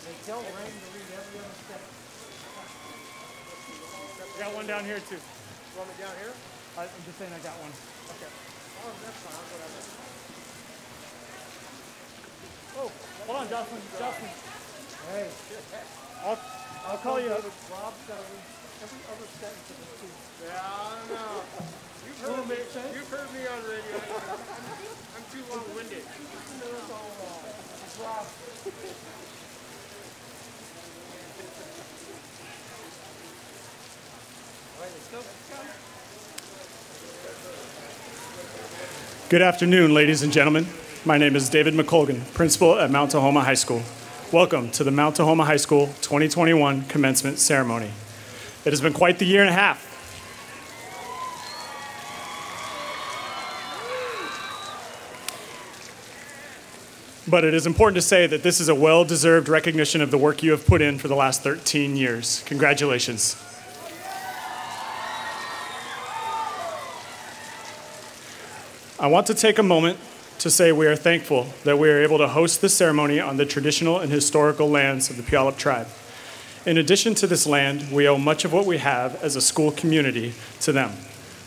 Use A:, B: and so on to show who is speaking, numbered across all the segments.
A: They tell Rain to read every other step.
B: I got one down here too.
A: You want me down here?
B: I'm just saying I got one.
A: Okay. Oh, that's fine. I'll go down there.
B: Oh, hold on, Joslynn. Joslynn.
A: Hey.
B: I'll call you up.
A: Rob's got to read every other sentence of his speech.
C: Yeah, I don't know. You've heard me on radio. I'm too long-winded.
A: Listen to this all along. It's Rob. All right, let's go.
B: Good afternoon, ladies and gentlemen. My name is David McColgan, principal at Mount Tahoma High School. Welcome to the Mount Tahoma High School 2021 commencement ceremony. It has been quite the year and a half. But it is important to say that this is a well-deserved recognition of the work you have put in for the last 13 years. Congratulations. I want to take a moment to say we are thankful that we are able to host this ceremony on the traditional and historical lands of the Puyallup tribe. In addition to this land, we owe much of what we have as a school community to them.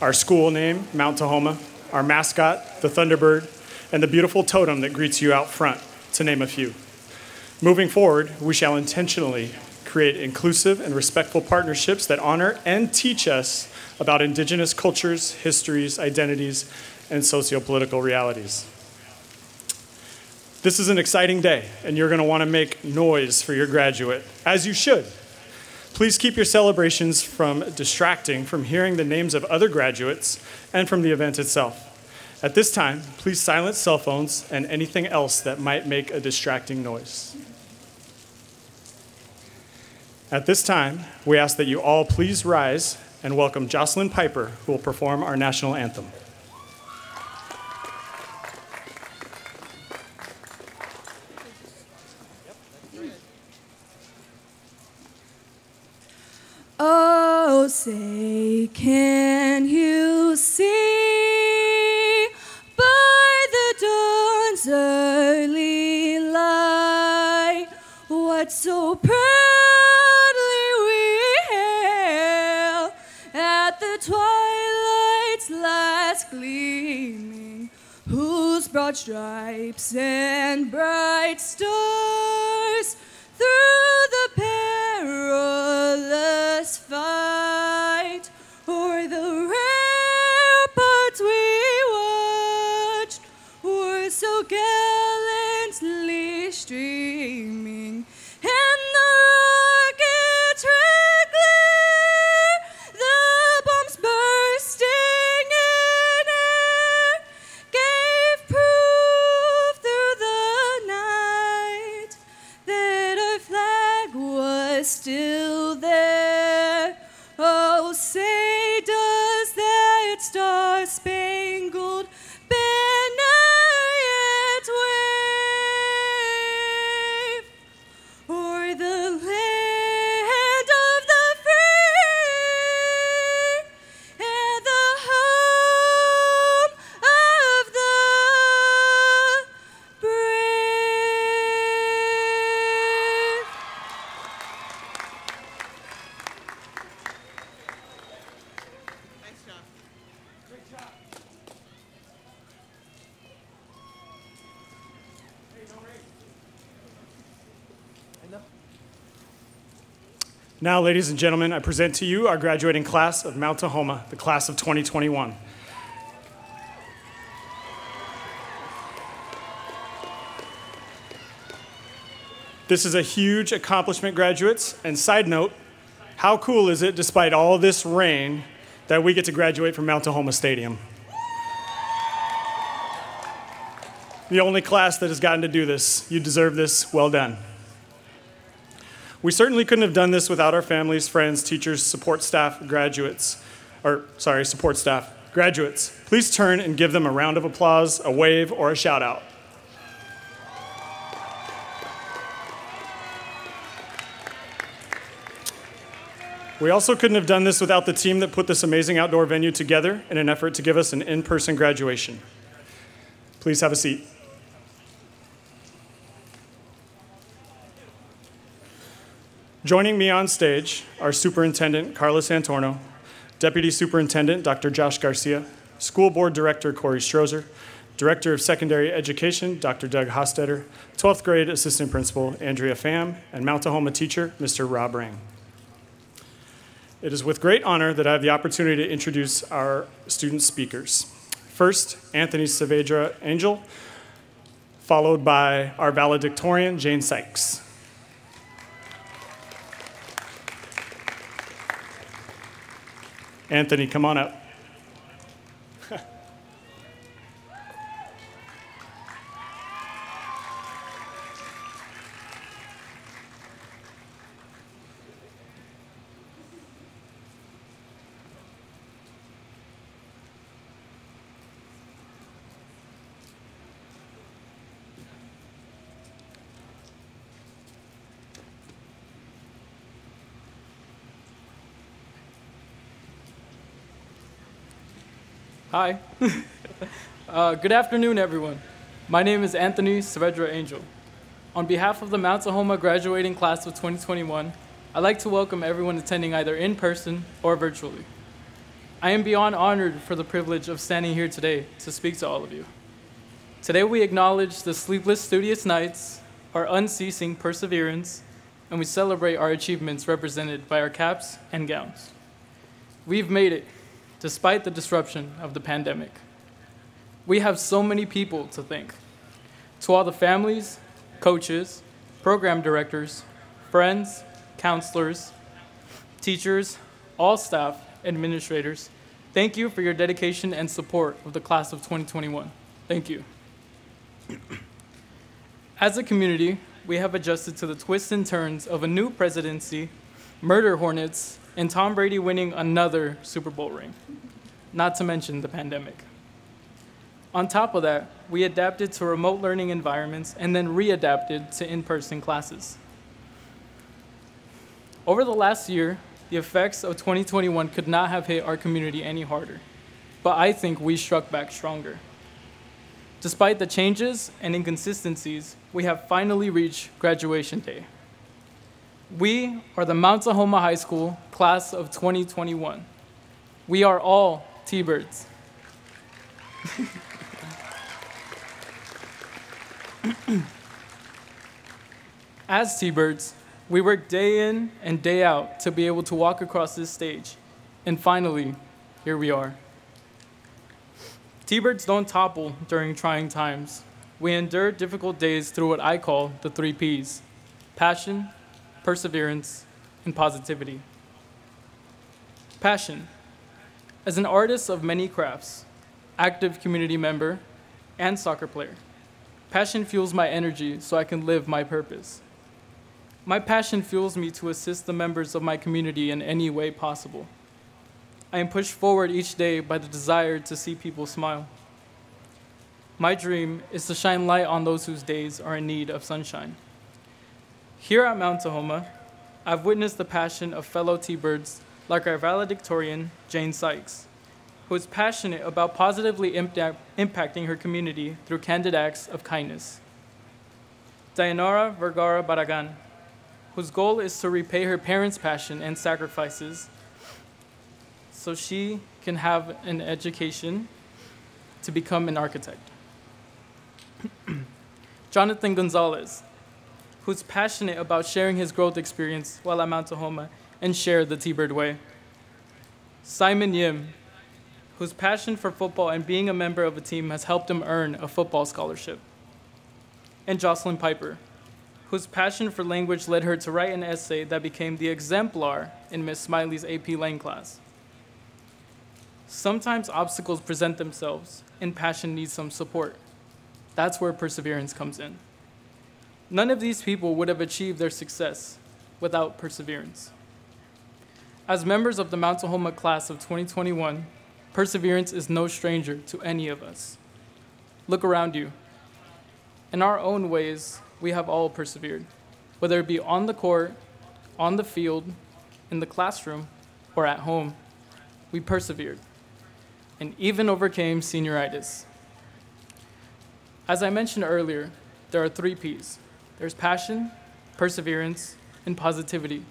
B: Our school name, Mount Tahoma, our mascot, the Thunderbird, and the beautiful totem that greets you out front, to name a few. Moving forward, we shall intentionally create inclusive and respectful partnerships that honor and teach us about indigenous cultures, histories, identities, and socio-political realities. This is an exciting day, and you're going to want to make noise for your graduate, as you should. Please keep your celebrations from distracting from hearing the names of other graduates and from the event itself. At this time, please silence cell phones and anything else that might make a distracting noise. At this time, we ask that you all please rise and welcome Joslynn Piper, who will perform our national anthem.
D: Oh, say, can you see by the dawn's early light what so proudly we hail at the twilight's last gleaming, whose broad stripes and bright stars through the perilous fight o'er the ramparts we watched were so gallantly streaming, and the rockets' red glare, the bombs bursting in air, gave proof through the night that our flag was still there. Oh, say, does that star-spangled banner yet wave o'er the land of the free and the home of the brave?
C: Thanks, John.
B: Great job. Hey, no raise.
A: Enough.
B: Now, ladies and gentlemen, I present to you our graduating class of Mount Tahoma, the class of 2021. This is a huge accomplishment, graduates. And side note, how cool is it, despite all this rain, that we get to graduate from Mount Tahoma Stadium? The only class that has gotten to do this. You deserve this. Well done. We certainly couldn't have done this without our families, friends, teachers, support staff, graduates. Graduates, please turn and give them a round of applause, a wave, or a shout out. We also couldn't have done this without the team that put this amazing outdoor venue together in an effort to give us an in-person graduation. Please have a seat. Joining me on stage are Superintendent Carlos Antorno, Deputy Superintendent Dr. Josh Garcia, School Board Director Korey Strozier, Director of Secondary Education Dr. Doug Hostetter, 12th grade Assistant Principal Andrea Pham, and Mount Tahoma teacher Mr. Rob Rang. It is with great honor that I have the opportunity to introduce our student speakers. First, Anthony Saavedra Angel, followed by our valedictorian, Jane Sykes. Anthony, come on up.
E: Hi. Good afternoon, everyone. My name is Anthony Saavedra Angel. On behalf of the Mount Tahoma graduating class of 2021, I'd like to welcome everyone attending either in person or virtually. I am beyond honored for the privilege of standing here today to speak to all of you. Today we acknowledge the sleepless, studious nights, our unceasing perseverance, and we celebrate our achievements represented by our caps and gowns. We've made it, despite the disruption of the pandemic. We have so many people to thank. To all the families, coaches, program directors, friends, counselors, teachers, all staff, administrators, thank you for your dedication and support of the class of 2021. Thank you. As a community, we have adjusted to the twists and turns of a new presidency, murder hornets, and Tom Brady winning another Super Bowl ring, not to mention the pandemic. On top of that, we adapted to remote learning environments and then readapted to in-person classes. Over the last year, the effects of 2021 could not have hit our community any harder, but I think we struck back stronger. Despite the changes and inconsistencies, we have finally reached graduation day. We are the Mount Tahoma High School class of 2021. We are all T-Birds. As T-Birds, we work day in and day out to be able to walk across this stage. And finally, here we are. T-Birds don't topple during trying times. We endure difficult days through what I call the 3 Ps: passion, perseverance, and positivity. Passion. As an artist of many crafts, active community member, and soccer player, passion fuels my energy so I can live my purpose. My passion fuels me to assist the members of my community in any way possible. I am pushed forward each day by the desire to see people smile. My dream is to shine light on those whose days are in need of sunshine. Here at Mount Tahoma, I've witnessed the passion of fellow T-Birds like our valedictorian, Jane Sykes, who is passionate about positively impacting her community through candid acts of kindness. Dayanara Vergara Barragan, whose goal is to repay her parents' passion and sacrifices so she can have an education to become an architect. Jonathan Gonzalez, who's passionate about sharing his growth experience while at Mount Tahoma and share the T-Bird way. Simon Yim, whose passion for football and being a member of a team has helped him earn a football scholarship. And Joslynn Piper, whose passion for language led her to write an essay that became the exemplar in Miss Smiley's AP Lang class. Sometimes obstacles present themselves and passion needs some support. That's where perseverance comes in. None of these people would have achieved their success without perseverance. As members of the Mount Tahoma class of 2021, perseverance is no stranger to any of us. Look around you. In our own ways, we have all persevered, whether it be on the court, on the field, in the classroom, or at home. We persevered and even overcame senioritis. As I mentioned earlier, there are 3 Ps. There's passion, perseverance, and positivity.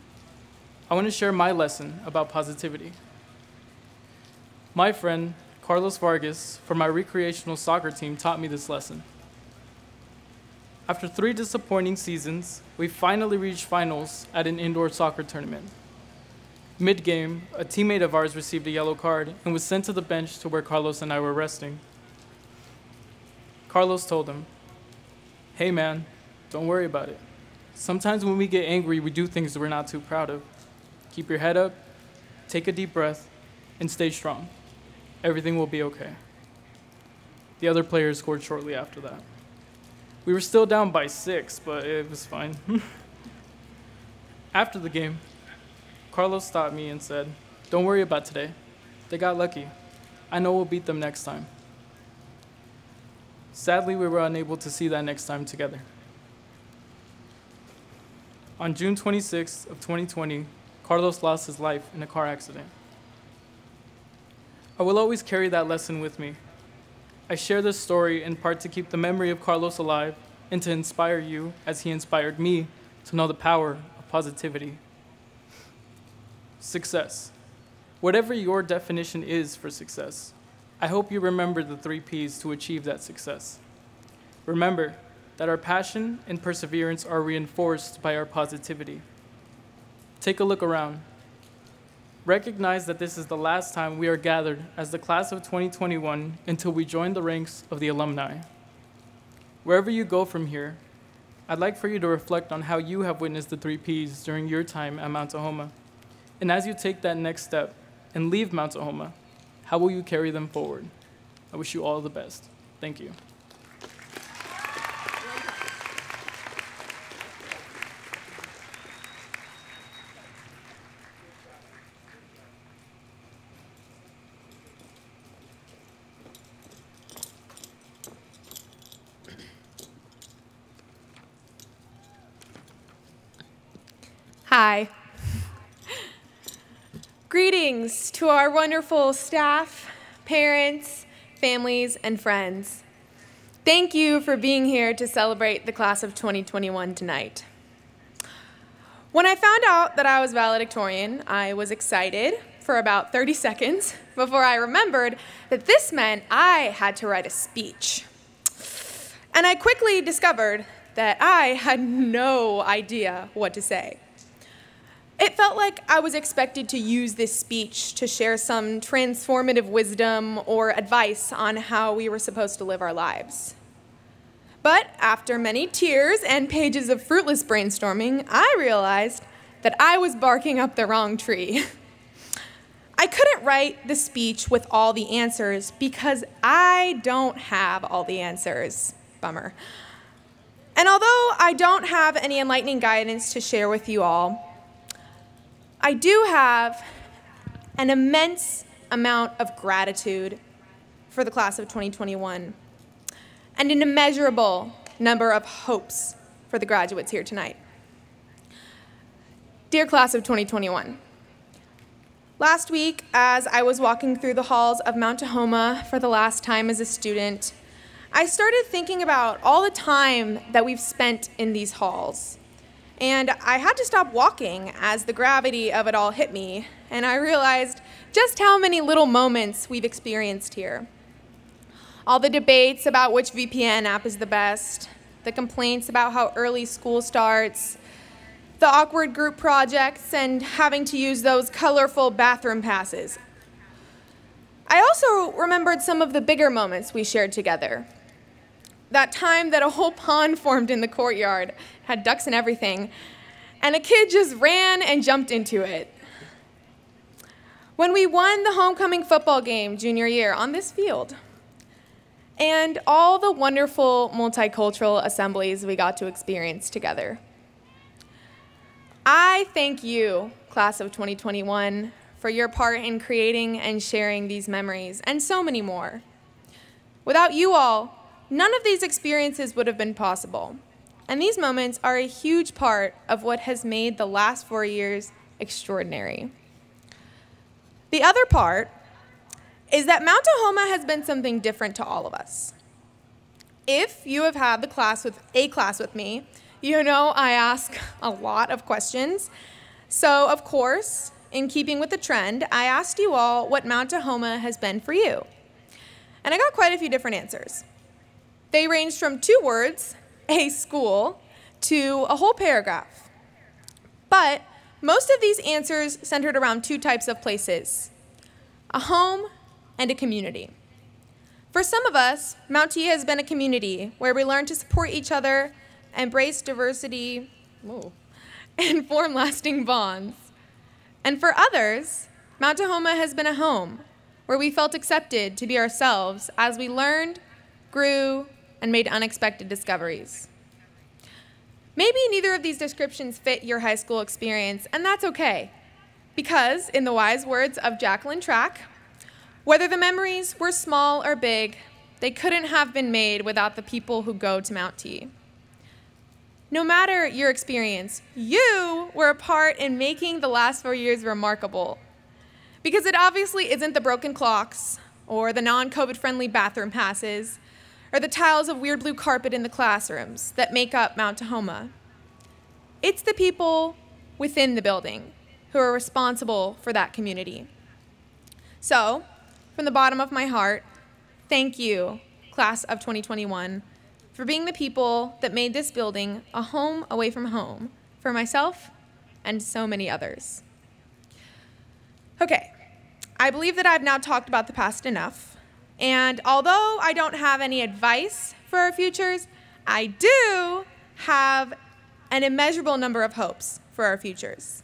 E: I want to share my lesson about positivity. My friend, Carlos Vargas, from my recreational soccer team, taught me this lesson. After 3 disappointing seasons, we finally reached finals at an indoor soccer tournament. Mid-game, a teammate of ours received a yellow card and was sent to the bench to where Carlos and I were resting. Carlos told him, "Hey man, don't worry about it. Sometimes when we get angry, we do things that we're not too proud of. Keep your head up, take a deep breath, and stay strong. Everything will be okay." The other players scored shortly after that. We were still down by 6, but it was fine. After the game, Carlos stopped me and said, "Don't worry about today. They got lucky. I know we'll beat them next time." Sadly, we were unable to see that next time together. On June 26th of 2020, Carlos lost his life in a car accident. I will always carry that lesson with me. I share this story in part to keep the memory of Carlos alive and to inspire you, as he inspired me, to know the power of positivity. Success. Whatever your definition is for success, I hope you remember the 3 Ps to achieve that success. Remember that our passion and perseverance are reinforced by our positivity. Take a look around. Recognize that this is the last time we are gathered as the class of 2021 until we join the ranks of the alumni. Wherever you go from here, I'd like for you to reflect on how you have witnessed the 3 Ps during your time at Mount Tahoma. And as you take that next step and leave Mount Tahoma, how will you carry them forward? I wish you all the best. Thank you.
F: Hi. Greetings to our wonderful staff, parents, families, and friends. Thank you for being here to celebrate the class of 2021 tonight. When I found out that I was valedictorian, I was excited for about 30 seconds before I remembered that this meant I had to write a speech. And I quickly discovered that I had no idea what to say. It felt like I was expected to use this speech to share some transformative wisdom or advice on how we were supposed to live our lives. But after many tears and pages of fruitless brainstorming, I realized that I was barking up the wrong tree. I couldn't write the speech with all the answers because I don't have all the answers. Bummer. And although I don't have any enlightening guidance to share with you all, I do have an immense amount of gratitude for the class of 2021 and an immeasurable number of hopes for the graduates here tonight. Dear class of 2021, last week, as I was walking through the halls of Mount Tahoma for the last time as a student, I started thinking about all the time that we've spent in these halls. And I had to stop walking as the gravity of it all hit me, and I realized just how many little moments we've experienced here. All the debates about which VPN app is the best, the complaints about how early school starts, the awkward group projects, and having to use those colorful bathroom passes. I also remembered some of the bigger moments we shared together. That time that a whole pond formed in the courtyard, had ducks and everything, and a kid just ran and jumped into it. When we won the homecoming football game junior year on this field, and all the wonderful multicultural assemblies we got to experience together. I thank you, class of 2021, for your part in creating and sharing these memories, and so many more. Without you all, none of these experiences would have been possible, and these moments are a huge part of what has made the last 4 years extraordinary. The other part is that Mount Tahoma has been something different to all of us. If you have had a class with me, you know I ask a lot of questions So, of course, in keeping with the trend, I asked you all what Mount Tahoma has been for you. And I got quite a few different answers. They ranged from 2 words, a school, to a whole paragraph. But most of these answers centered around 2 types of places: a home and a community. For some of us, Mount T has been a community where we learn to support each other, embrace diversity, and form lasting bonds. And for others, Mount Tahoma has been a home where we felt accepted to be ourselves as we learned, grew, and made unexpected discoveries. Maybe neither of these descriptions fit your high school experience, and that's okay. Because, in the wise words of Jacqueline Track, whether the memories were small or big, they couldn't have been made without the people who go to Mount T. No matter your experience, you were a part in making the last 4 years remarkable. Because it obviously isn't the broken clocks, or the non-COVID-friendly bathroom passes, or the tiles of weird blue carpet in the classrooms that make up Mount Tahoma. It's the people within the building who are responsible for that community. So, from the bottom of my heart, thank you, class of 2021, for being the people that made this building a home away from home for myself and so many others. Okay, I believe that I've now talked about the past enough, and although I don't have any advice for our futures, I do have an immeasurable number of hopes for our futures.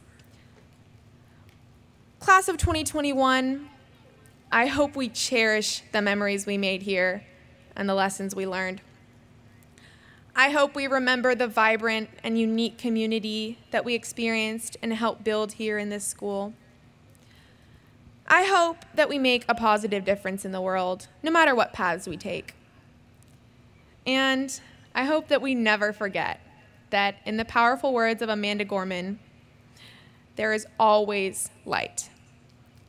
F: Class of 2021, I hope we cherish the memories we made here and the lessons we learned. I hope we remember the vibrant and unique community that we experienced and helped build here in this school. I hope that we make a positive difference in the world, no matter what paths we take. And I hope that we never forget that, in the powerful words of Amanda Gorman, there is always light.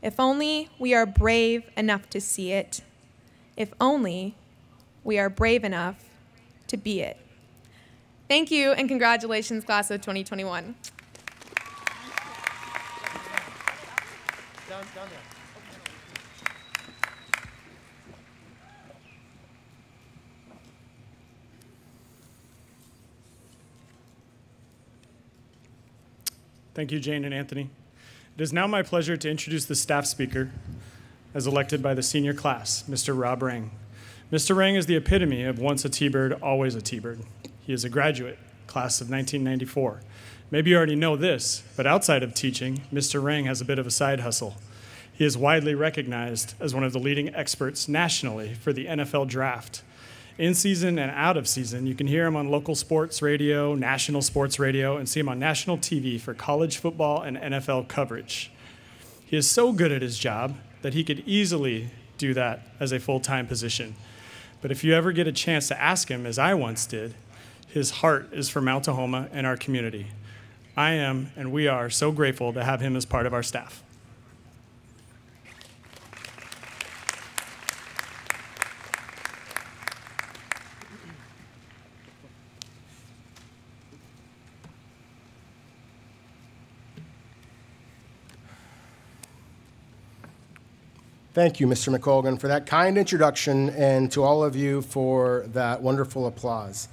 F: If only we are brave enough to see it. If only we are brave enough to be it. Thank you, and congratulations, class of 2021.
C: Down there.
B: Thank you, Jane and Anthony. It is now my pleasure to introduce the staff speaker, as elected by the senior class, Mr. Rob Rang. Mr. Rang is the epitome of once a T-Bird, always a T-Bird. He is a graduate, class of 1994. Maybe you already know this, but outside of teaching, Mr. Rang has a bit of a side hustle. He is widely recognized as one of the leading experts nationally for the NFL draft. In season and out of season, you can hear him on local sports radio, national sports radio, and see him on national TV for college football and NFL coverage. He is so good at his job that he could easily do that as a full-time position. But if you ever get a chance to ask him, as I once did, his heart is for Mount Tahoma and our community. I am, and we are, so grateful to have him as part of our staff.
G: Thank you, Mr. McColgan, for that kind introduction, and to all of you for that wonderful applause.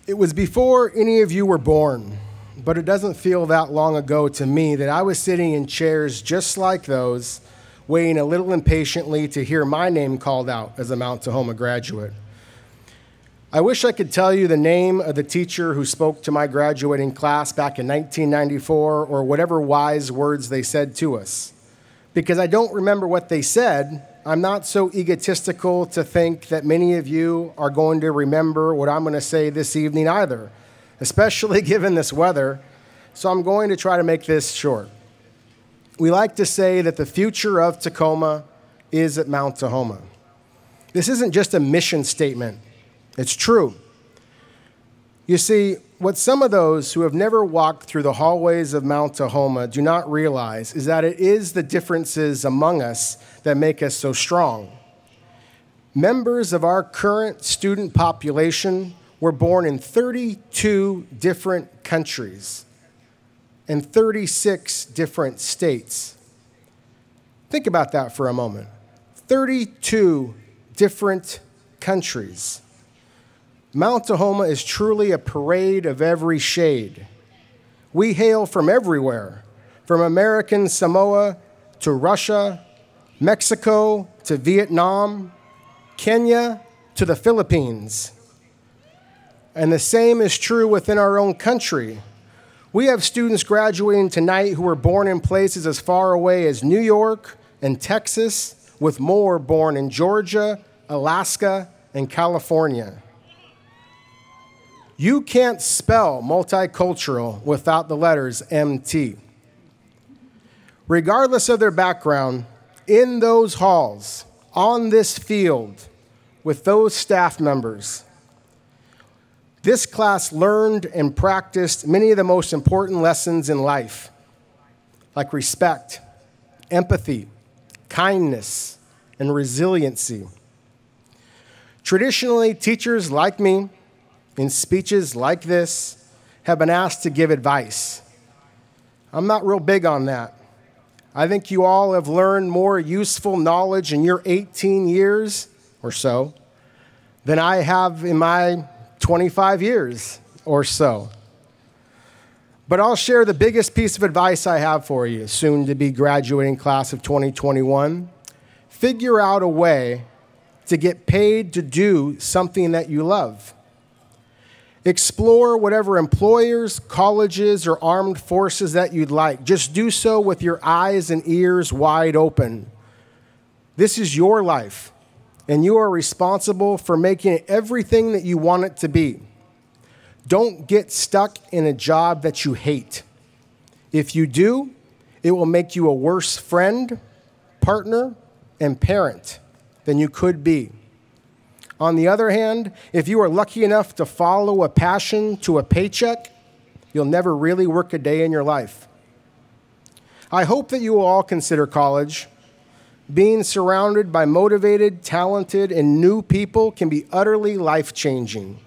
G: It was before any of you were born, but it doesn't feel that long ago to me that I was sitting in chairs just like those, waiting a little impatiently to hear my name called out as a Mount Tahoma graduate. I wish I could tell you the name of the teacher who spoke to my graduating class back in 1994, or whatever wise words they said to us. Because I don't remember what they said, I'm not so egotistical to think that many of you are going to remember what I'm going to say this evening either, especially given this weather, so I'm going to try to make this short. We like to say that the future of Tacoma is at Mount Tahoma. This isn't just a mission statement. It's true. You see, what some of those who have never walked through the hallways of Mount Tahoma do not realize is that it is the differences among us that make us so strong. Members of our current student population were born in 32 different countries and 36 different states. Think about that for a moment. 32 different countries. Mount Tahoma is truly a parade of every shade. We hail from everywhere, from American Samoa to Russia, Mexico to Vietnam, Kenya to the Philippines. And the same is true within our own country. We have students graduating tonight who were born in places as far away as New York and Texas, with more born in Georgia, Alaska, and California. You can't spell multicultural without the letters MT. Regardless of their background, in those halls, on this field, with those staff members, this class learned and practiced many of the most important lessons in life, like respect, empathy, kindness, and resiliency. Traditionally, teachers like me, in speeches like this, have been asked to give advice. I'm not real big on that. I think you all have learned more useful knowledge in your 18 years or so than I have in my 25 years or so. But I'll share the biggest piece of advice I have for you, soon to be graduating class of 2021. Figure out a way to get paid to do something that you love. Explore whatever employers, colleges, or armed forces that you'd like. Just do so with your eyes and ears wide open. This is your life, and you are responsible for making it everything that you want it to be. Don't get stuck in a job that you hate. If you do, it will make you a worse friend, partner, and parent than you could be. On the other hand, if you are lucky enough to follow a passion to a paycheck, you'll never really work a day in your life. I hope that you will all consider college. Being surrounded by motivated, talented, and new people can be utterly life-changing.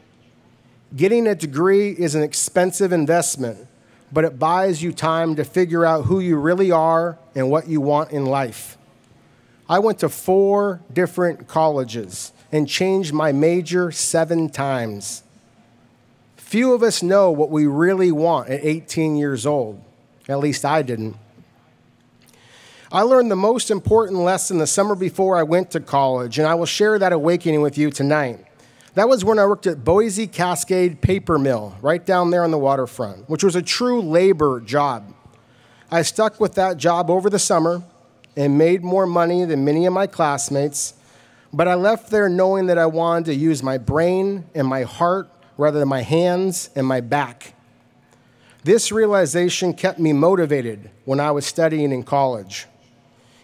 G: Getting a degree is an expensive investment, but it buys you time to figure out who you really are and what you want in life. I went to 4 different colleges and changed my major 7 times. Few of us know what we really want at 18 years old. At least I didn't. I learned the most important lesson the summer before I went to college, and I will share that awakening with you tonight. That was when I worked at Boise Cascade Paper Mill, right down there on the waterfront, which was a true labor job. I stuck with that job over the summer and made more money than many of my classmates, but I left there knowing that I wanted to use my brain and my heart rather than my hands and my back. This realization kept me motivated when I was studying in college.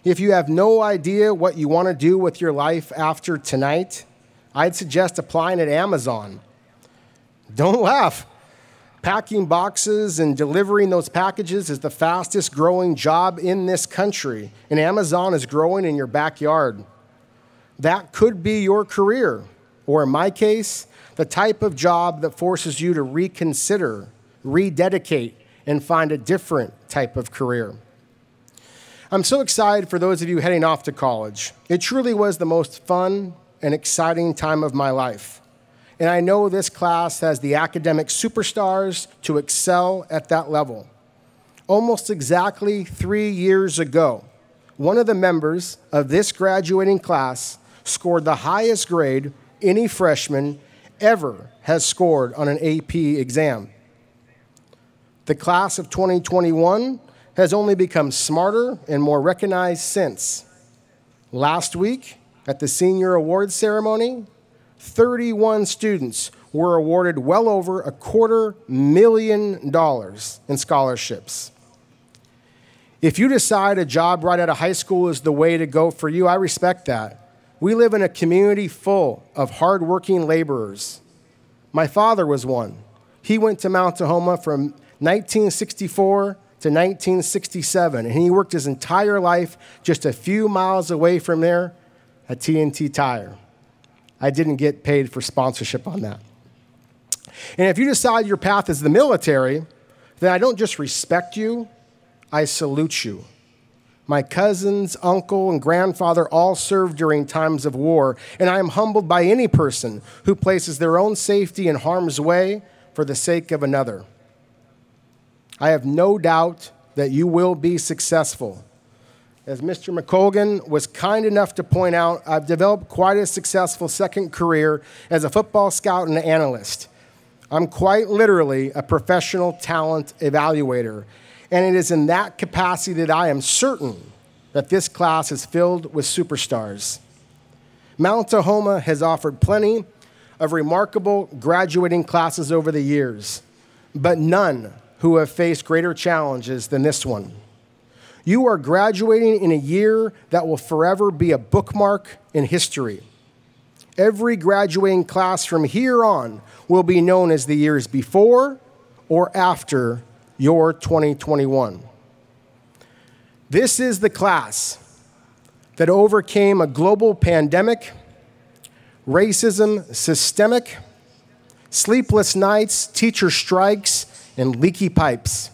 G: If you have no idea what you want to do with your life after tonight, I'd suggest applying at Amazon. Don't laugh. Packing boxes and delivering those packages is the fastest growing job in this country, and Amazon is growing in your backyard. That could be your career, or in my case, the type of job that forces you to reconsider, rededicate, and find a different type of career. I'm so excited for those of you heading off to college. It truly was the most fun and exciting time of my life. And I know this class has the academic superstars to excel at that level. Almost exactly 3 years ago, one of the members of this graduating class scored the highest grade any freshman ever has scored on an AP exam. The class of 2021 has only become smarter and more recognized since. Last week, at the senior awards ceremony, 31 students were awarded well over $250,000 in scholarships. If you decide a job right out of high school is the way to go for you, I respect that. We live in a community full of hardworking laborers. My father was one. He went to Mount Tahoma from 1964 to 1967, and he worked his entire life just a few miles away from there at T&T Tire. I didn't get paid for sponsorship on that. And if you decide your path is the military, then I don't just respect you, I salute you. My cousins, uncle, and grandfather all served during times of war, and I am humbled by any person who places their own safety in harm's way for the sake of another. I have no doubt that you will be successful. As Mr. McColgan was kind enough to point out, I've developed quite a successful second career as a football scout and analyst. I'm quite literally a professional talent evaluator, and it is in that capacity that I am certain that this class is filled with superstars. Mount Tahoma has offered plenty of remarkable graduating classes over the years, but none who have faced greater challenges than this one. You are graduating in a year that will forever be a bookmark in history. Every graduating class from here on will be known as the years before or after your 2021. This is the class that overcame a global pandemic, racism systemic, sleepless nights, teacher strikes, and leaky pipes.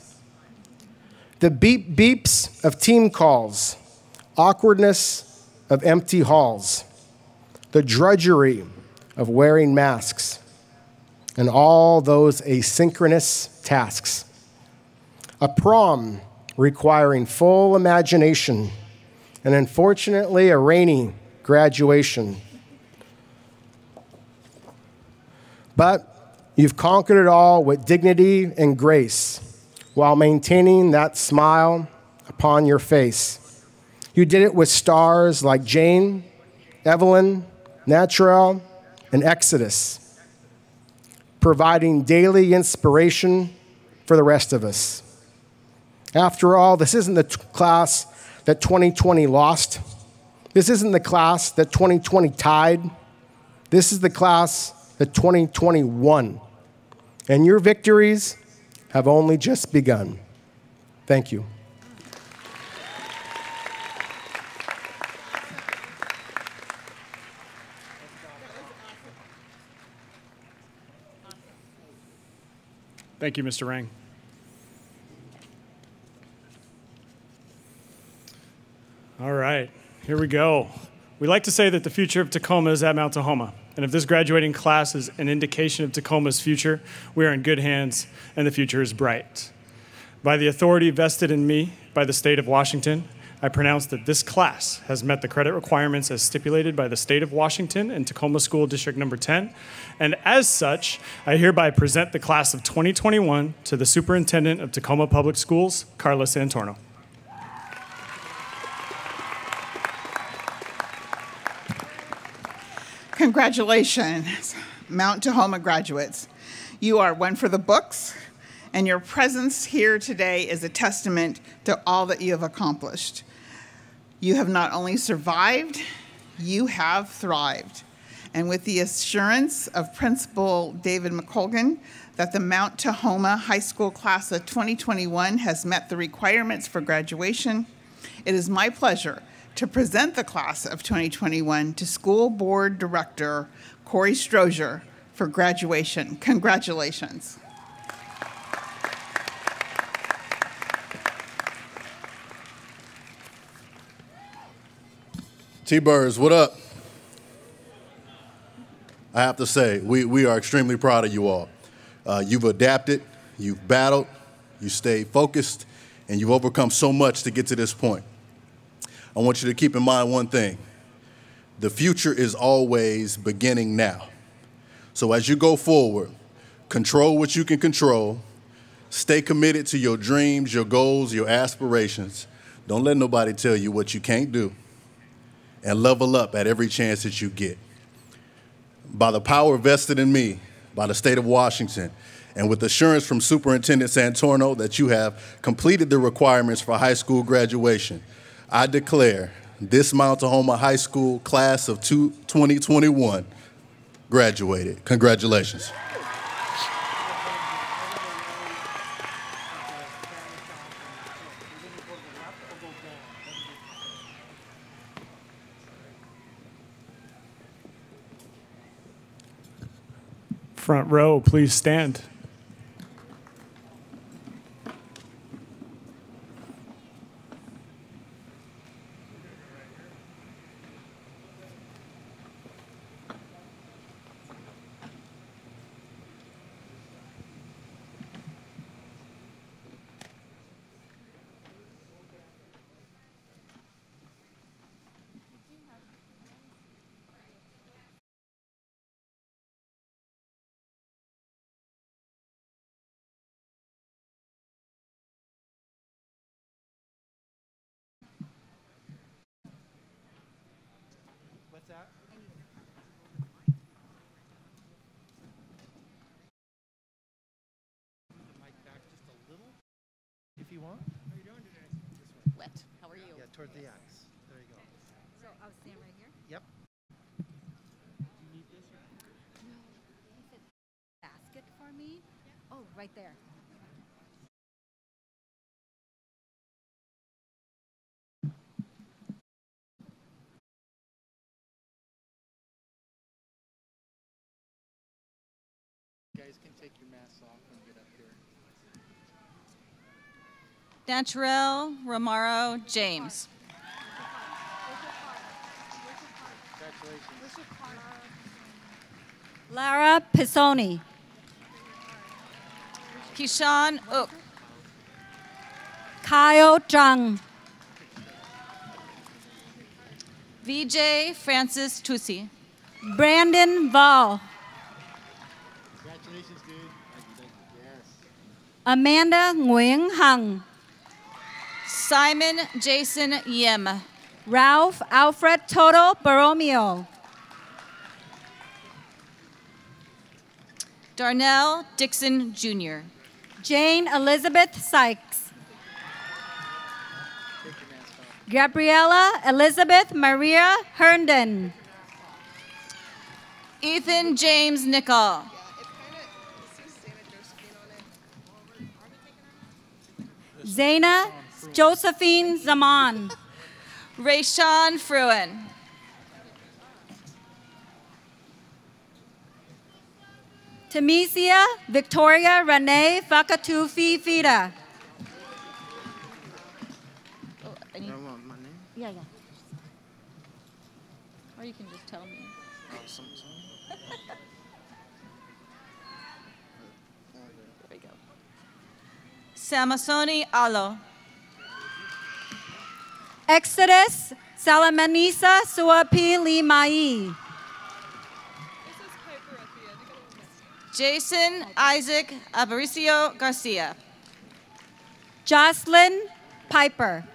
G: The beep beeps of team calls, awkwardness of empty halls, the drudgery of wearing masks, and all those asynchronous tasks. A prom requiring full imagination, and unfortunately a rainy graduation. But you've conquered it all with dignity and grace while maintaining that smile upon your face. You did it with stars like Jane, Evelyn, Naturel, and Exodus, providing daily inspiration for the rest of us. After all, this isn't the class that 2020 lost. This isn't the class that 2020 tied. This is the class that 2020 won. And your victories have only just begun. Thank you.
B: Thank you, Mr. Rang. All right, here we go. We like to say that the future of Tacoma is at Mount Tahoma. And if this graduating class is an indication of Tacoma's future, we are in good hands and the future is bright. By the authority vested in me by the state of Washington, I pronounce that this class has met the credit requirements as stipulated by the state of Washington and Tacoma School District Number 10. And as such, I hereby present the class of 2021 to the Superintendent of Tacoma Public Schools, Carla Santorno.
H: Congratulations, Mount Tahoma graduates. You are one for the books, and your presence here today is a testament to all that you have accomplished. You have not only survived, you have thrived. And with the assurance of Principal David McColgan that the Mount Tahoma High School class of 2021 has met the requirements for graduation, it is my pleasure to present the class of 2021 to School Board Director Korey Strozier for graduation. Congratulations.
I: T-Birds, what up? I have to say, we are extremely proud of you all. You've adapted, you've battled, you stayed focused, and you've overcome so much to get to this point. I want you to keep in mind one thing. The future is always beginning now. So as you go forward, control what you can control, stay committed to your dreams, your goals, your aspirations. Don't let nobody tell you what you can't do, and level up at every chance that you get. By the power vested in me by the state of Washington, and with assurance from Superintendent Santorno that you have completed the requirements for high school graduation, I declare this Mount Tahoma High School class of 2021 graduated. Congratulations.
B: Front row, please stand.
A: What's that? Mic back just a little, if you want. How are you doing today? This way.
J: Wet. How are you?
A: Yeah, toward the X. There you go.
J: So I'll stand right here?
A: Yep. Do you need this?
J: No. He said basket for me? Oh, right there.
A: You guys can take your masks off when you get up here.
D: Dantrell Romaro James.
A: Congratulations.
D: Lara Pisoni. Kishan Uk. Kyle Jung. VJ Francis Tusi. Brandon Val.
A: Congratulations, dude. Yes.
D: Amanda Nguyen Hung. Simon Jason Yim. Ralph Alfred Toto Borromeo. Darnell Dixon Jr. Jane Elizabeth Sykes.
A: Take your mask off.
D: Gabriella Elizabeth Maria Herndon. Ethan James Nicol. Zaina Josephine Zaman. Rayshawn Fruin. Tamesia Victoria Renee Fakatufi Fida.
J: Oh, I need...
A: want my name?
J: Yeah, yeah. Or you can just tell me.
A: Oh,
J: There we go.
D: Samasoni Alo. Exodus Salamanisa Suapi Limai. Jason Isaac Aparicio Garcia. Joslynn Piper.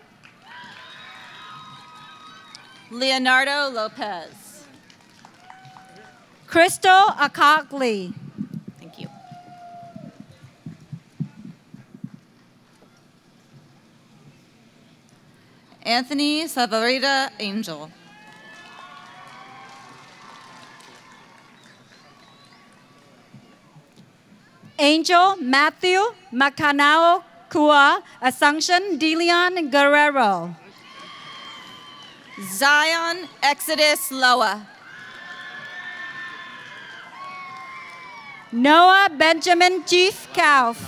D: Leonardo Lopez. Crystal Akagli.
J: Thank you.
D: Anthony Saavedra Angel. Angel Matthew Macanao Kua Assumption DeLeon Guerrero. Zion Exodus Loa. Noah Benjamin Chief Kauf.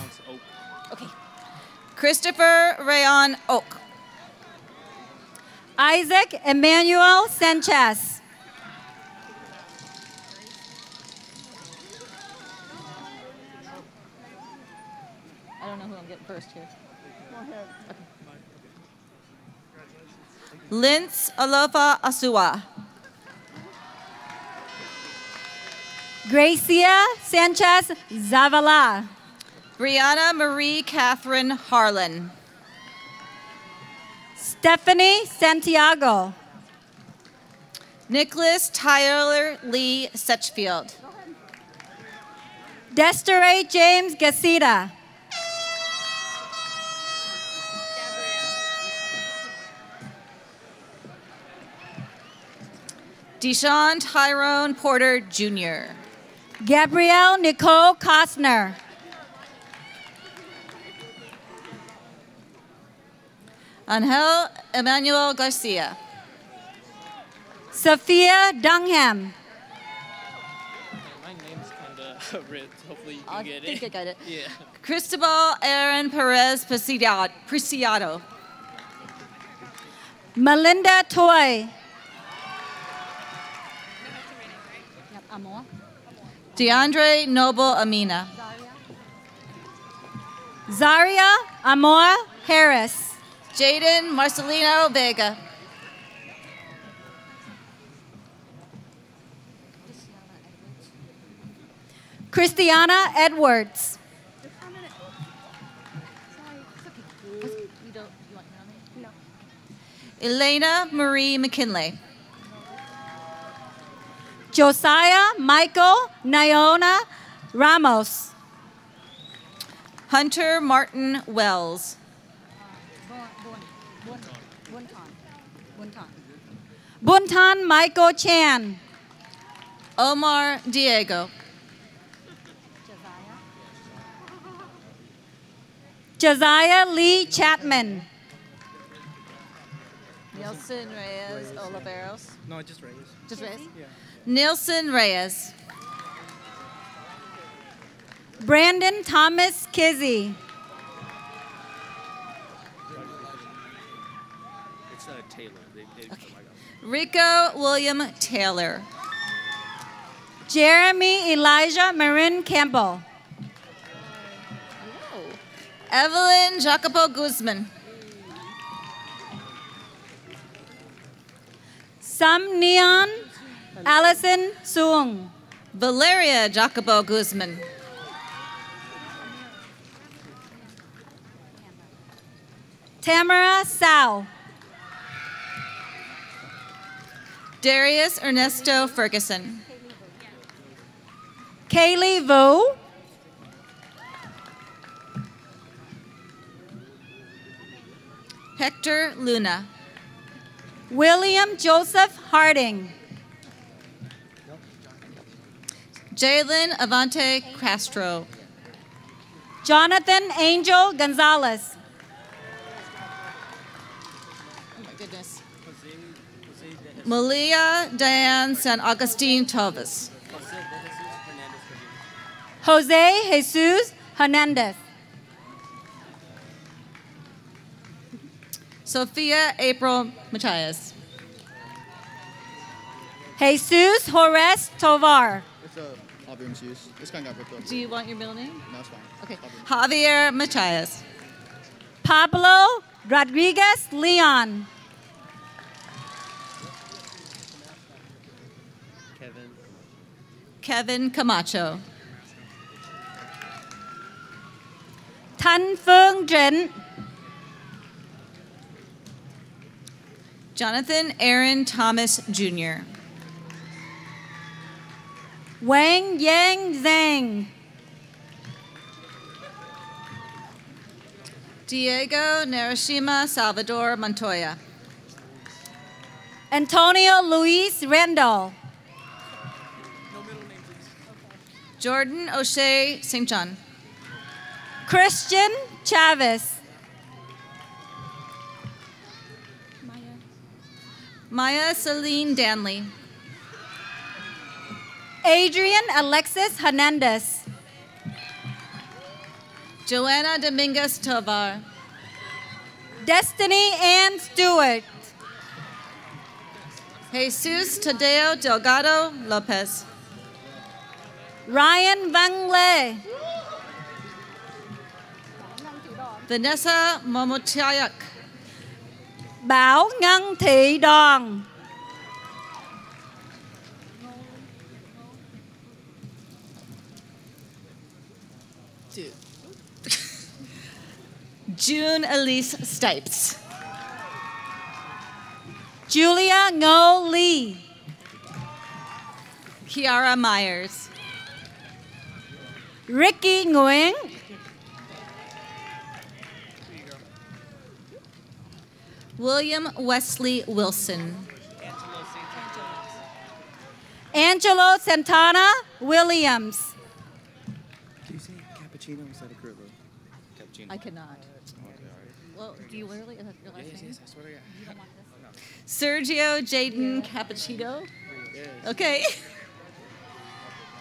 J: Okay.
D: Christopher Rayon Oak. Isaac Emmanuel Sanchez.
J: I don't know who I'm getting first here.
D: Lince Alofa Asua. Gracia Sanchez Zavala. Brianna Marie Catherine Harlan. Stephanie Santiago. Nicholas Tyler Lee Setchfield. Desiree James Gasita. Deshaun Tyrone Porter Jr. Gabrielle Nicole Costner. Angel Emmanuel Garcia. Sophia Dunham.
E: My name's kind of
K: Hopefully you can
D: I
K: get
D: think
K: it.
D: I got it.
K: Yeah.
D: Cristobal Aaron Perez Preciado.
L: Melinda Toy.
D: DeAndre Noble Amina.
L: Zaria Amor Harris.
D: Jaden Marcelino Vega.
L: Christiana Edwards.
D: Elena Marie McKinley.
L: Josiah Michael Niona Ramos.
D: Hunter Martin Wells.
L: Buntan Michael Chan.
D: Omar Diego.
L: Josiah Lee Chapman.
D: Nelson Reyes Oliveros.
A: No, just Reyes.
D: Just Reyes?
A: Yeah.
D: Nilson Reyes.
L: Brandon Thomas Kizzy.
K: It's Taylor.
D: Rico William Taylor.
L: Jeremy Elijah Marin Campbell.
D: Evelyn Jacopo Guzman.
L: Sam Neon Allison Suong.
D: Valeria Jacopo Guzman.
L: Tamara Sao.
D: Darius Ernesto Ferguson.
L: Kaylee Vu.
D: Hector Luna.
L: William Joseph Harding.
D: Jalen Avante Castro.
L: Jonathan Angel Gonzalez.
D: Oh my goodness. Malia Diane San Agustin Tovas.
L: Jose Jesus Hernandez.
D: Sophia April Matias.
L: Jesus Horace Tovar.
M: It's Javier Matias. It's kind of got
D: Do you want your middle name?
M: No, it's fine.
D: Okay. Javier Matias.
L: Pablo Rodriguez Leon.
D: Kevin Camacho.
L: Tan Phương Trent.
D: Jonathan Aaron Thomas Jr.
L: Wang Yang Zhang.
D: Diego Narashima Salvador Montoya.
L: Antonio Luis Randall.
D: Jordan O'Shea St. John.
L: Christian Chavez.
D: Maya Celine Danley.
L: Adrian Alexis Hernandez.
D: Joanna Dominguez Tovar.
L: Destiny Ann Stewart.
D: Jesus Tadeo Delgado Lopez.
L: Ryan Van Lê.
D: Vanessa Momotiayak.
L: Bảo Ngân Thị Đòn.
D: June Elise Stipes.
L: Julia Ngô Lee.
D: Kiara Myers.
L: Ricky Nguyen.
D: William Wesley Wilson.
L: Angelo Santana Williams.
M: Do you say cappuccino instead of curly? Cappuccino.
D: I cannot. Well, do you really? Is that your last name?
M: Yes, I swear to God.
D: You don't want this? Sergio Jaden Cappuccino.
M: Yes.
D: Okay.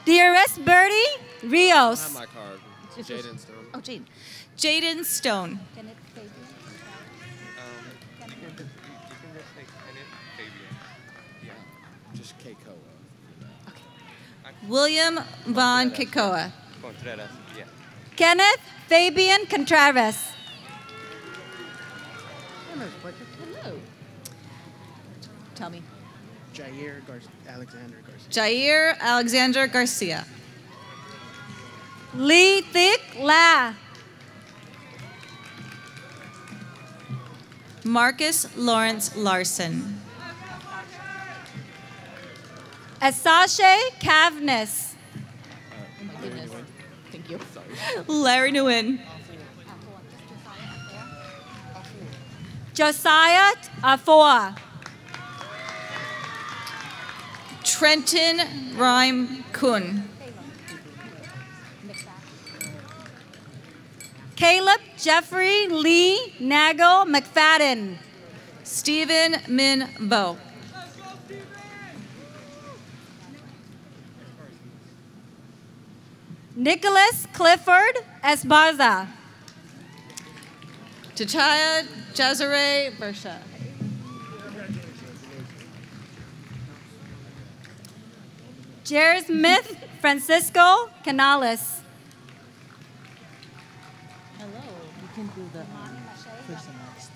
L: Dearest Birdie Rios.
K: I have my card. Jaden Stone.
J: Oh, Jane.
N: Jaden Stone.
K: You can just say Kenneth Fabian. Yeah.
M: Just Keikoa.
N: William Von Kikoa.
K: Contreras. Yeah.
L: Kenneth Fabian Contreras.
J: Hello. Tell me.
M: Alexander Garcia.
N: Jair Alexander Garcia.
L: Lee Thick La.
N: Marcus Lawrence Larson.
L: Asashe Kavnis.
J: Oh my goodness. Thank you.
N: Larry Nguyen.
L: Josiah Afua.
N: Trenton Rhyme Kun.
L: Caleb Jeffrey Lee Nagel McFadden.
N: Stephen Min Bo.
L: Nicholas Clifford Esparza.
N: Tachaya Jazare Bersha.
L: Jared Smith Francisco Canales.
J: Hello. You can do the person next.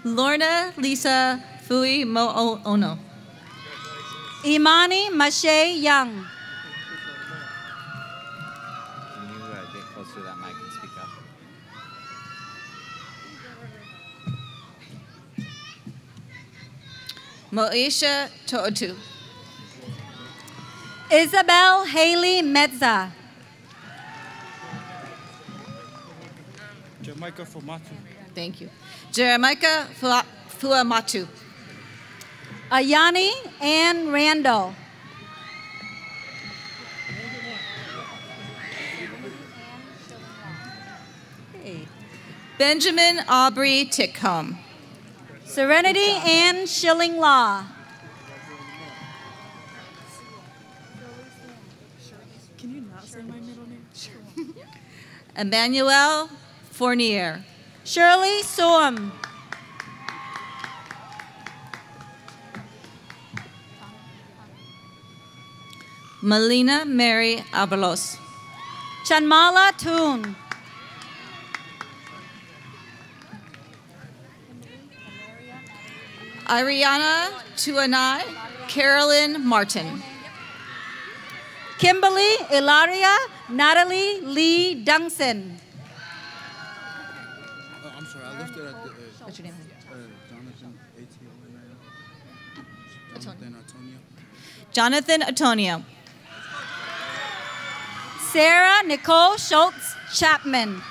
N: Lorna Lisa Fui Mo Ono.
L: Imani Mache Young.
O: Can you get closer to that mic and speak up?
N: Moesha To'otu.
L: Isabel Haley Metza.
M: Jamaica Fumatu.
N: Thank you. Jeremiah Fuamatu.
L: Ayani Ann Randall.
N: Hey. Benjamin Aubrey Tickholm.
L: Serenity Ann Schilling Law.
H: Can you not say my middle name?
N: Emmanuel Fournier.
L: Shirley Soam.
N: Melina Mary Abalos.
L: Chanmala Toon.
N: Ariana Tuanai. Carolyn Martin.
L: Kimberly Ilaria Natalie Lee Dungson.
M: I'm sorry, I left it at the.
N: What's your name?
M: Jonathan A.T.O. Jonathan Antonio.
N: Jonathan Antonio.
L: Sarah Nicole Schultz Chapman.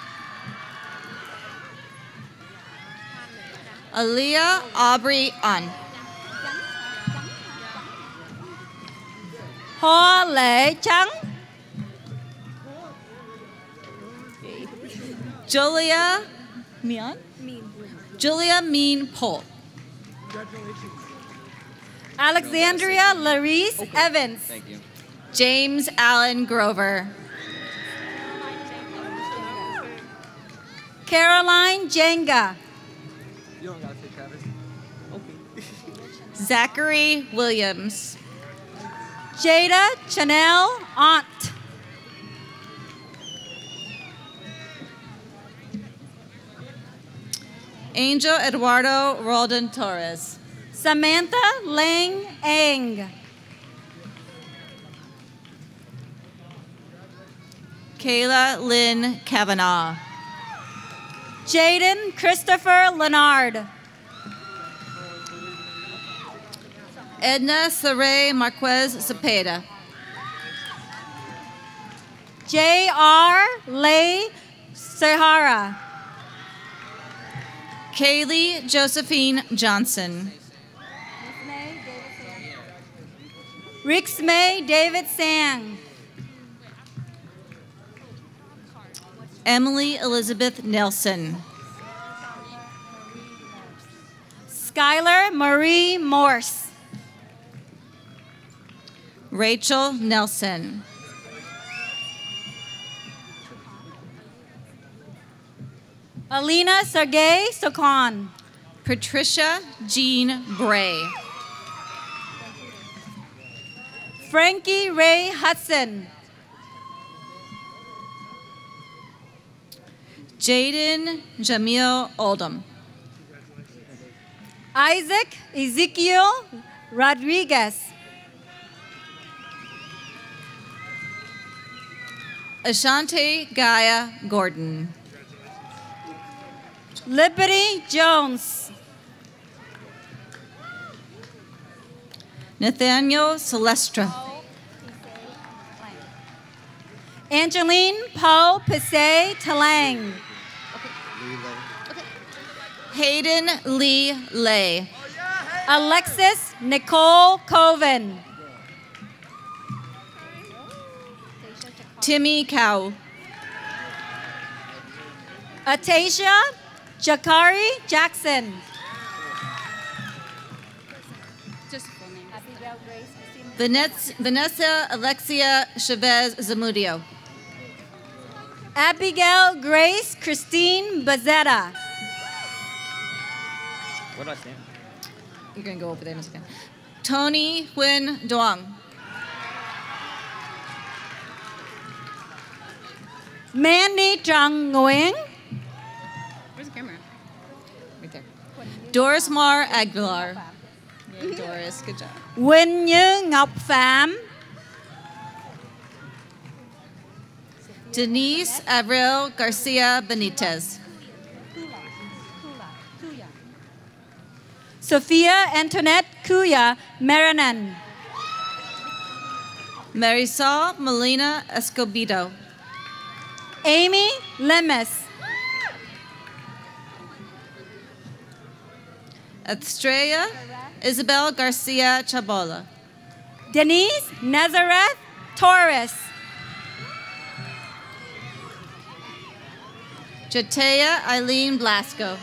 N: Aaliyah Aubrey An.
L: Hoa Lệ Trắng.
N: Julia Mian? Julia Mean Pol.
L: Alexandria Larice Evans.
O: Thank you.
N: James Allen Grover.
L: Caroline Jenga.
K: You don't gotta say Travis. Okay.
N: Zachary Williams.
L: Jada Chanel Aunt.
N: Angel Eduardo Roldan Torres.
L: Samantha Lang Ang.
N: Kayla Lynn Kavanaugh.
L: Jaden Christopher Leonard.
N: Edna Saray Marquez Cepeda.
L: J.R. Lay Sahara.
N: Kaylee Josephine Johnson.
L: Rix May David Sang.
N: Emily Elizabeth Nelson.
L: Skylar Marie Morse.
N: Rachel Nelson.
L: Alina Sergey Sokon.
N: Patricia Jean Bray.
L: Frankie Ray Hudson.
N: Jaden Jamil Oldham.
L: Isaac Ezekiel Rodriguez.
N: Ashante Gaia Gordon.
L: Liberty Jones.
N: Nathaniel Celestra.
L: Angeline Paul Pissay Talang.
N: Hayden Lee Lay.
L: Alexis Nicole Coven.
N: Timmy Cow.
L: Atasia Jakari Jackson.
N: Vanessa Alexia Chavez Zamudio.
L: Abigail Grace Christine Bazetta.
O: What do I stand?
N: You're going to go over there in a second. Tony Huyen Duong.
L: Mandy Zhang Nguyen.
N: Where's the camera? Right there. Doris Mar Aguilar. Yeah, Doris, good job.
L: Win Như Ngọc Pham.
N: Denise Abril Garcia Benitez.
L: Sophia Antoinette Kuya Marinan.
N: Marisol Molina Escobedo.
L: Amy Lemes.
N: Estrella Isabel Garcia Chabola.
L: Denise Nazareth Torres.
N: Jatea Eileen Blasco.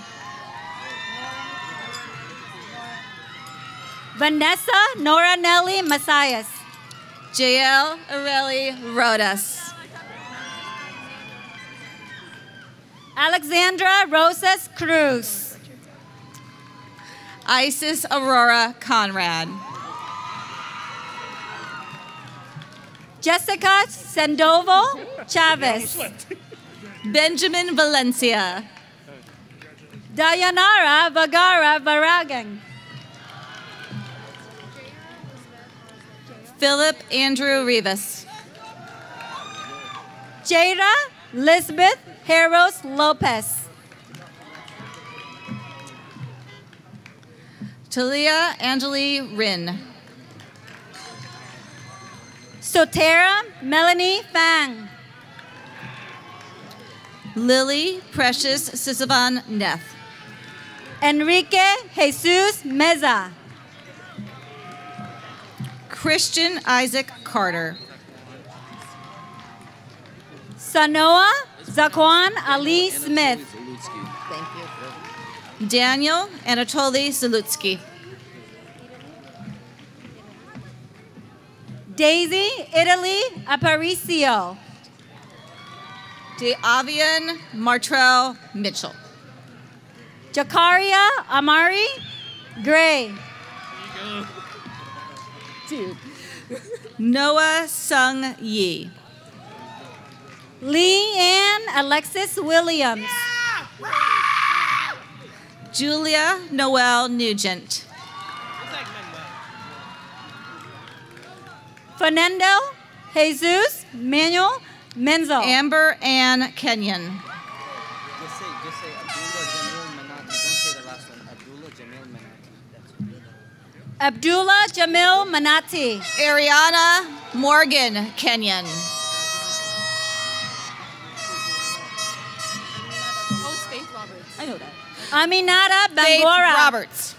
L: Vanessa Nora Nelly Masias.
N: JL Aurelie Rodas.
L: Alexandra Rosas Cruz.
N: Isis Aurora Conrad.
L: Jessica Sandoval Chavez.
N: Benjamin Valencia.
L: Dayanara Vagara Varagan.
N: Philip Andrew Rivas.
L: Jada Lisbeth Heros Lopez.
N: Talia Angeli Rin.
L: Sotera Melanie Fang.
N: Lily Precious Sisavan Neff.
L: Enrique Jesus Meza.
N: Christian Isaac Carter.
L: Sanoa Zaquan Ali Smith.
N: Thank you. Daniel Anatoly Zalutsky.
L: Daisy Italy Aparicio.
N: DeAvian Martrell Mitchell.
L: Jakaria Amari Gray.
N: Dude. Noah Sung Yi.
L: Lee Ann Alexis Williams.
N: Julia Noel Nugent.
L: Fernando Jesus Manuel Menzo.
N: Amber Ann Kenyon.
M: Just say Abdullah Jamil Manati. Don't say the last one. Abdullah Jamil Manati.
L: Abdullah Jamil Manati.
N: Ariana Morgan Kenyon.
F: Oh, it's Faith Roberts.
N: I know that.
L: Aminata
N: Faith
L: Bangora.
N: Roberts.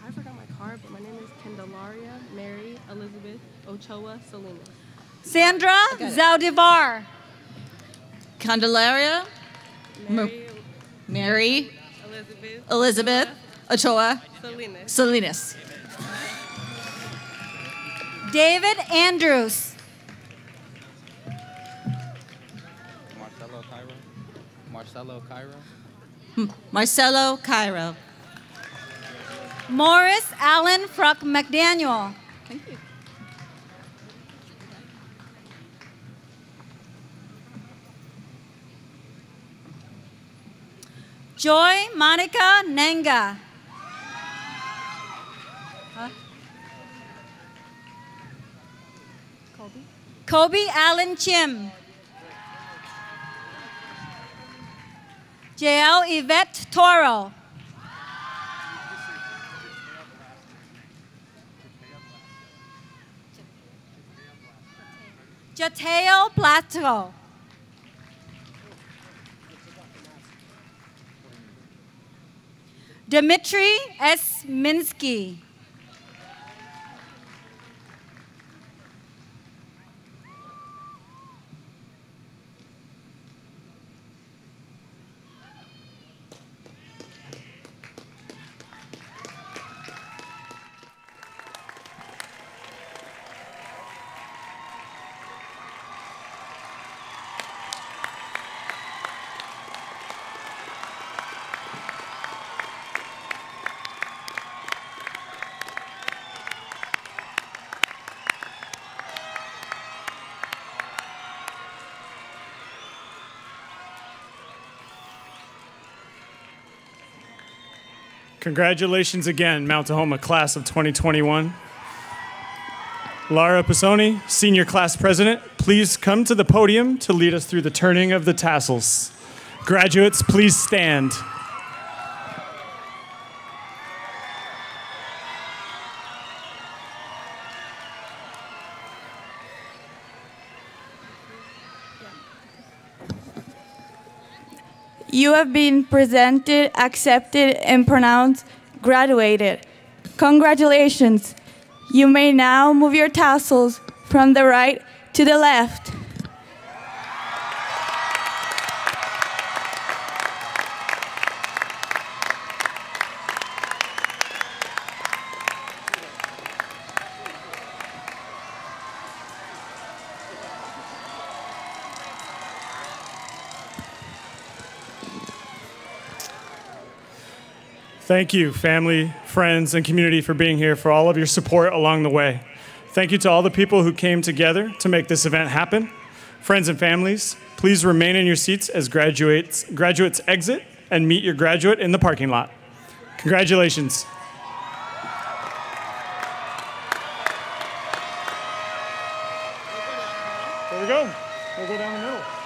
P: I forgot my card, but my name is Candelaria Mary Elizabeth Ochoa Salinas.
L: Sandra Zaldivar.
N: Candelaria. Mary. Elizabeth Ochoa
P: Salinas.
N: Salinas.
L: David Andrews.
O: Marcelo Cairo. Marcelo Cairo.
L: Marcelo Cairo. Morris Allen Fruck McDaniel.
N: Thank you.
L: Joy Monica Nenga. Kobe Allen Chim. JL Yvette Toro. Jateo Plato. Dmitry S. Minsky.
B: Congratulations again, Mount Tahoma class of 2021. Lara Pisoni, Senior Class President, please come to the podium to lead us through the turning of the tassels. Graduates, please stand.
Q: You have been presented, accepted, and pronounced graduated. Congratulations. You may now move your tassels from the right to the left.
B: Thank you, family, friends, and community for being here, for all of your support along the way. Thank you to all the people who came together to make this event happen. Friends and families, please remain in your seats as graduates exit and meet your graduate in the parking lot. Congratulations. There we go. We'll go down the middle.